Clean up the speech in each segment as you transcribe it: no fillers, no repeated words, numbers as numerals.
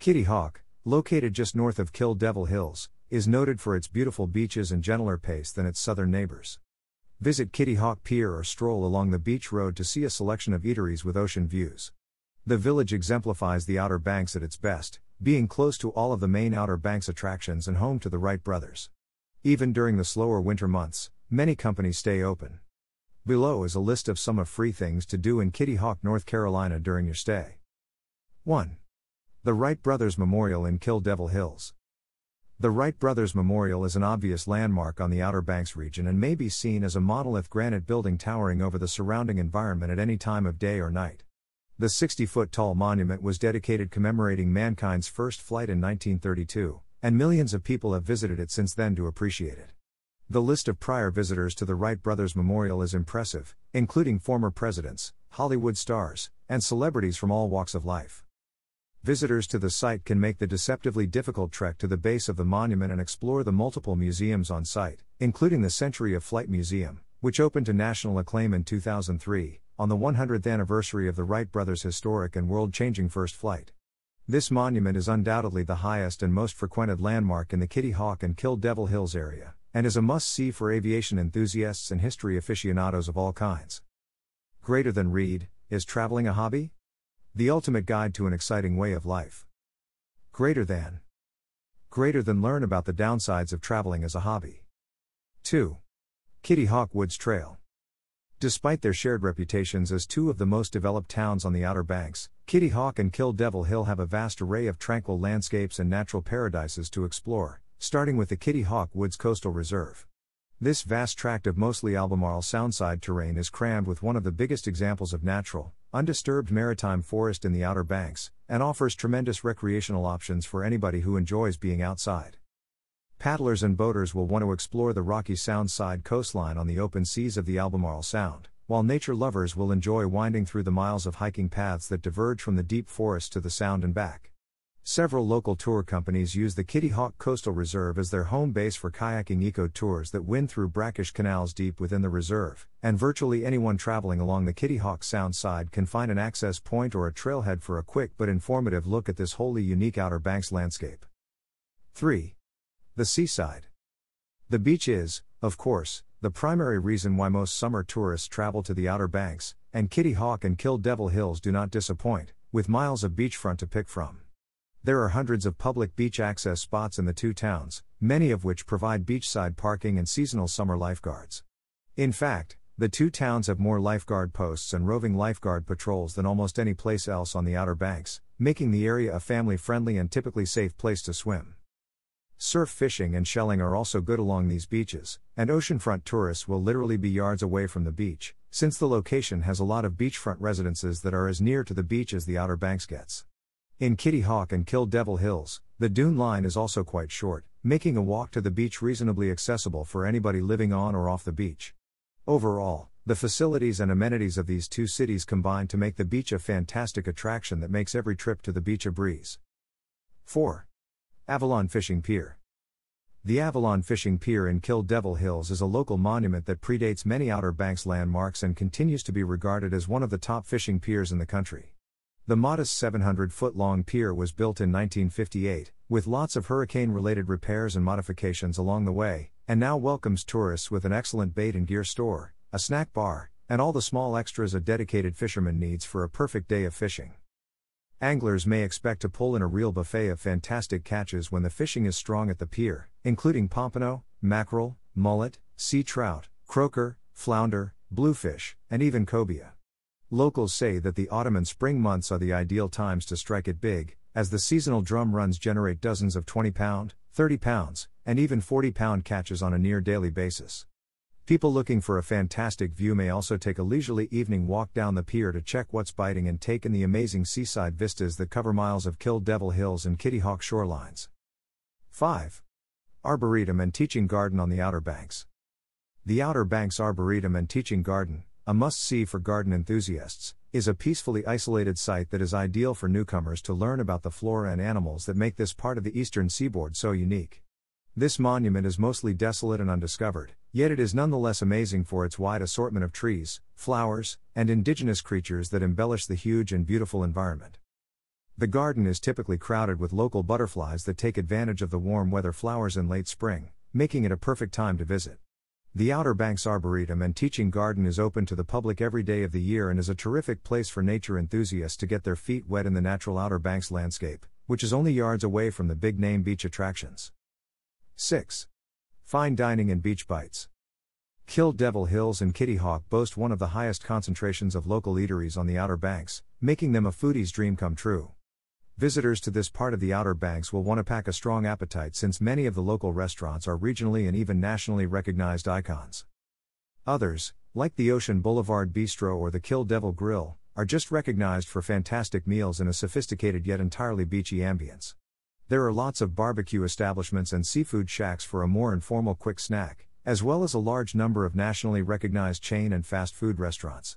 Kitty Hawk, located just north of Kill Devil Hills, is noted for its beautiful beaches and gentler pace than its southern neighbors. Visit Kitty Hawk Pier or stroll along the beach road to see a selection of eateries with ocean views. The village exemplifies the Outer Banks at its best, being close to all of the main Outer Banks attractions and home to the Wright brothers. Even during the slower winter months, many companies stay open. Below is a list of some of free things to do in Kitty Hawk, North Carolina during your stay. 1. The Wright Brothers Memorial in Kill Devil Hills. The Wright Brothers Memorial is an obvious landmark on the Outer Banks region and may be seen as a monolith granite building towering over the surrounding environment at any time of day or night. The 60-foot-tall monument was dedicated commemorating mankind's first flight in 1932, and millions of people have visited it since then to appreciate it. The list of prior visitors to the Wright Brothers Memorial is impressive, including former presidents, Hollywood stars, and celebrities from all walks of life. Visitors to the site can make the deceptively difficult trek to the base of the monument and explore the multiple museums on site, including the Century of Flight Museum, which opened to national acclaim in 2003, on the 100th anniversary of the Wright brothers' historic and world-changing first flight. This monument is undoubtedly the highest and most frequented landmark in the Kitty Hawk and Kill Devil Hills area, and is a must-see for aviation enthusiasts and history aficionados of all kinds. Greater than read, is traveling a hobby? The ultimate guide to an exciting way of life. Greater than learn about the downsides of traveling as a hobby. 2. Kitty Hawk Woods Trail. Despite their shared reputations as two of the most developed towns on the Outer Banks, Kitty Hawk and Kill Devil Hill have a vast array of tranquil landscapes and natural paradises to explore, starting with the Kitty Hawk Woods Coastal Reserve. This vast tract of mostly Albemarle Soundside terrain is crammed with one of the biggest examples of natural, undisturbed maritime forest in the Outer Banks, and offers tremendous recreational options for anybody who enjoys being outside. Paddlers and boaters will want to explore the rocky Soundside coastline on the open seas of the Albemarle Sound, while nature lovers will enjoy winding through the miles of hiking paths that diverge from the deep forest to the Sound and back. Several local tour companies use the Kitty Hawk Coastal Reserve as their home base for kayaking eco-tours that wind through brackish canals deep within the reserve, and virtually anyone traveling along the Kitty Hawk Sound side can find an access point or a trailhead for a quick but informative look at this wholly unique Outer Banks landscape. 3. The seaside. The beach is, of course, the primary reason why most summer tourists travel to the Outer Banks, and Kitty Hawk and Kill Devil Hills do not disappoint, with miles of beachfront to pick from. There are hundreds of public beach access spots in the two towns, many of which provide beachside parking and seasonal summer lifeguards. In fact, the two towns have more lifeguard posts and roving lifeguard patrols than almost any place else on the Outer Banks, making the area a family-friendly and typically safe place to swim. Surf fishing and shelling are also good along these beaches, and oceanfront tourists will literally be yards away from the beach, since the location has a lot of beachfront residences that are as near to the beach as the Outer Banks gets. In Kitty Hawk and Kill Devil Hills, the dune line is also quite short, making a walk to the beach reasonably accessible for anybody living on or off the beach. Overall, the facilities and amenities of these two cities combine to make the beach a fantastic attraction that makes every trip to the beach a breeze. 4. Avalon Fishing Pier. The Avalon Fishing Pier in Kill Devil Hills is a local monument that predates many Outer Banks landmarks and continues to be regarded as one of the top fishing piers in the country. The modest 700-foot-long pier was built in 1958, with lots of hurricane-related repairs and modifications along the way, and now welcomes tourists with an excellent bait and gear store, a snack bar, and all the small extras a dedicated fisherman needs for a perfect day of fishing. Anglers may expect to pull in a real buffet of fantastic catches when the fishing is strong at the pier, including pompano, mackerel, mullet, sea trout, croaker, flounder, bluefish, and even cobia. Locals say that the autumn and spring months are the ideal times to strike it big, as the seasonal drum runs generate dozens of 20-pound, 30-pound, and even 40-pound catches on a near-daily basis. People looking for a fantastic view may also take a leisurely evening walk down the pier to check what's biting and take in the amazing seaside vistas that cover miles of Kill Devil Hills and Kitty Hawk shorelines. 5. Arboretum and Teaching Garden on the Outer Banks. The Outer Banks Arboretum and Teaching Garden, a must-see for garden enthusiasts, is a peacefully isolated site that is ideal for newcomers to learn about the flora and animals that make this part of the eastern seaboard so unique. This monument is mostly desolate and undiscovered, yet it is nonetheless amazing for its wide assortment of trees, flowers, and indigenous creatures that embellish the huge and beautiful environment. The garden is typically crowded with local butterflies that take advantage of the warm weather flowers in late spring, making it a perfect time to visit. The Outer Banks Arboretum and Teaching Garden is open to the public every day of the year and is a terrific place for nature enthusiasts to get their feet wet in the natural Outer Banks landscape, which is only yards away from the big-name beach attractions. 6. Fine dining and beach bites. Kill Devil Hills and Kitty Hawk boast one of the highest concentrations of local eateries on the Outer Banks, making them a foodie's dream come true. Visitors to this part of the Outer Banks will want to pack a strong appetite since many of the local restaurants are regionally and even nationally recognized icons. Others, like the Ocean Boulevard Bistro or the Kill Devil Grill, are just recognized for fantastic meals in a sophisticated yet entirely beachy ambience. There are lots of barbecue establishments and seafood shacks for a more informal quick snack, as well as a large number of nationally recognized chain and fast food restaurants.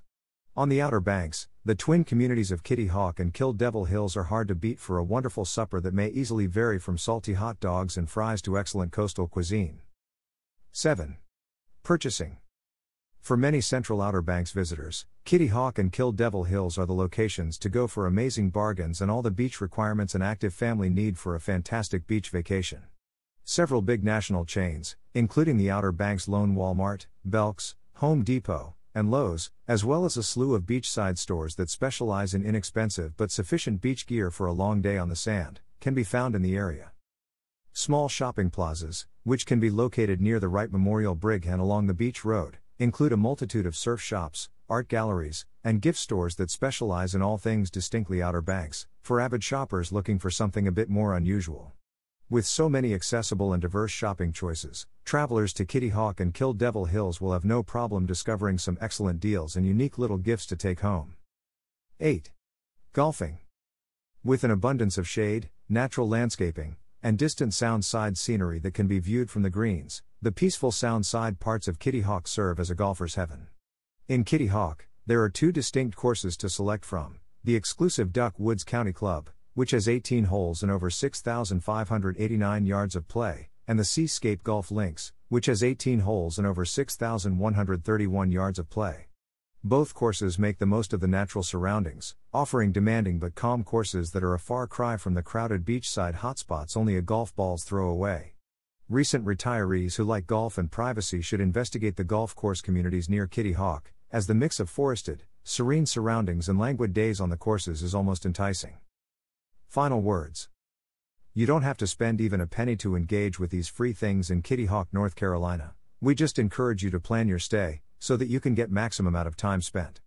On the Outer Banks, the twin communities of Kitty Hawk and Kill Devil Hills are hard to beat for a wonderful supper that may easily vary from salty hot dogs and fries to excellent coastal cuisine. 7. Purchasing. For many Central Outer Banks visitors, Kitty Hawk and Kill Devil Hills are the locations to go for amazing bargains and all the beach requirements an active family need for a fantastic beach vacation. Several big national chains, including the Outer Banks' lone Walmart, Belk's, Home Depot, and Lowe's, as well as a slew of beachside stores that specialize in inexpensive but sufficient beach gear for a long day on the sand, can be found in the area. Small shopping plazas, which can be located near the Wright Memorial Brig and along the beach road, include a multitude of surf shops, art galleries, and gift stores that specialize in all things distinctly Outer Banks, for avid shoppers looking for something a bit more unusual. With so many accessible and diverse shopping choices, travelers to Kitty Hawk and Kill Devil Hills will have no problem discovering some excellent deals and unique little gifts to take home. 8. Golfing. With an abundance of shade, natural landscaping, and distant sound side scenery that can be viewed from the greens, the peaceful sound side parts of Kitty Hawk serve as a golfer's heaven. In Kitty Hawk, there are two distinct courses to select from: the exclusive Duck Woods County Club, which has 18 holes and over 6,589 yards of play, and the Seascape Golf Links, which has 18 holes and over 6,131 yards of play. Both courses make the most of the natural surroundings, offering demanding but calm courses that are a far cry from the crowded beachside hotspots only a golf ball's throw away. Recent retirees who like golf and privacy should investigate the golf course communities near Kitty Hawk, as the mix of forested, serene surroundings and languid days on the courses is almost enticing. Final words. You don't have to spend even a penny to engage with these free things in Kitty Hawk, North Carolina. We just encourage you to plan your stay, so that you can get maximum out of time spent.